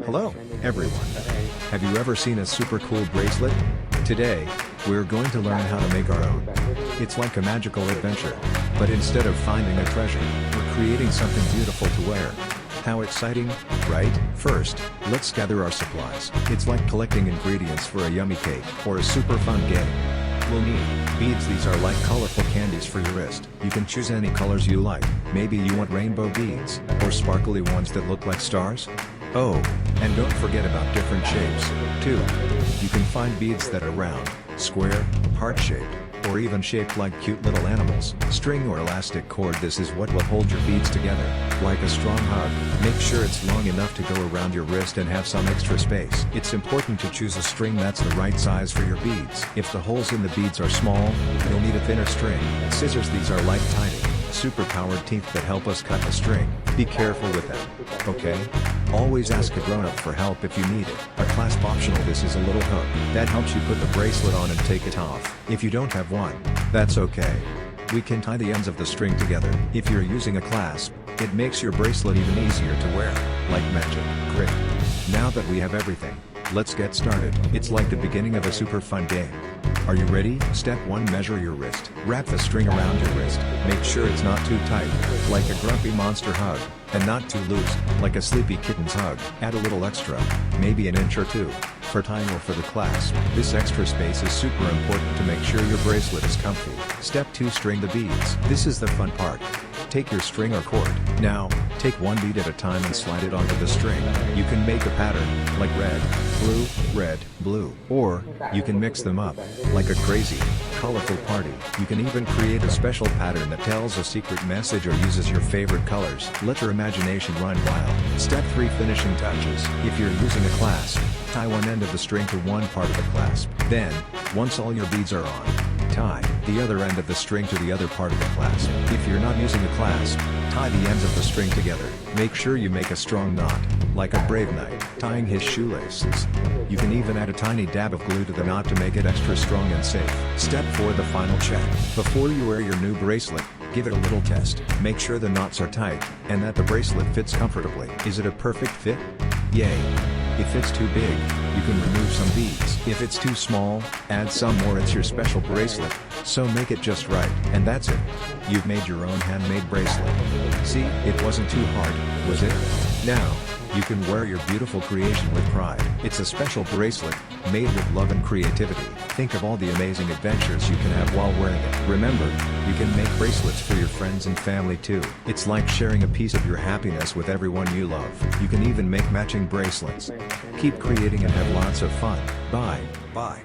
Hello, everyone. Have you ever seen a super cool bracelet? Today, we're going to learn how to make our own. It's like a magical adventure. But instead of finding a treasure, we're creating something beautiful to wear. How exciting, right? First, let's gather our supplies. It's like collecting ingredients for a yummy cake or a super fun game. We'll need beads. These are like colorful candies for your wrist. You can choose any colors you like. Maybe you want rainbow beads, or sparkly ones that look like stars? Oh, and don't forget about different shapes, too. You can find beads that are round, square, heart-shaped, or even shaped like cute little animals. String or elastic cord. This is what will hold your beads together, like a strong hug. Make sure it's long enough to go around your wrist and have some extra space. It's important to choose a string that's the right size for your beads. If the holes in the beads are small, you'll need a thinner string. Scissors. These are like tiny, super-powered teeth that help us cut the string. Be careful with them, okay? Always ask a grown-up for help if you need it. A clasp optional. This is a little hook that helps you put the bracelet on and take it off. If you don't have one, that's okay. We can tie the ends of the string together. If you're using a clasp, it makes your bracelet even easier to wear, like magic. Great. Now that we have everything, let's get started. It's like the beginning of a super fun game. Are you ready? Step 1. Measure your wrist. Wrap the string around your wrist. Make sure it's not too tight, like a grumpy monster hug, and not too loose, like a sleepy kitten's hug. Add a little extra, maybe an inch or two, for tying or for the clasp. This extra space is super important to make sure your bracelet is comfy. Step 2. String the beads. This is the fun part. Take your string or cord. Now, take one bead at a time and slide it onto the string. You can make a pattern, like red, blue, or you can mix them up, like a crazy, colorful party. You can even create a special pattern that tells a secret message or uses your favorite colors. Let your imagination run wild. Step 3. Finishing touches. If you're using a clasp, tie one end of the string to one part of the clasp. Then, once all your beads are on, tie the other end of the string to the other part of the clasp. If you're not using a clasp, tie the ends of the string together. Make sure you make a strong knot, like a brave knight tying his shoelaces. You can even add a tiny dab of glue to the knot to make it extra strong and safe. Step 4. The final check. Before you wear your new bracelet, give it a little test. Make sure the knots are tight, and that the bracelet fits comfortably. Is it a perfect fit? Yay! If it's too big, you can remove some beads. If it's too small, add some more. It's your special bracelet, so make it just right. And that's it. You've made your own handmade bracelet. See, it wasn't too hard, was it? Now, you can wear your beautiful creation with pride. It's a special bracelet, made with love and creativity. Think of all the amazing adventures you can have while wearing it. Remember, you can make bracelets for your friends and family too. It's like sharing a piece of your happiness with everyone you love. You can even make matching bracelets. Keep creating and have lots of fun. Bye.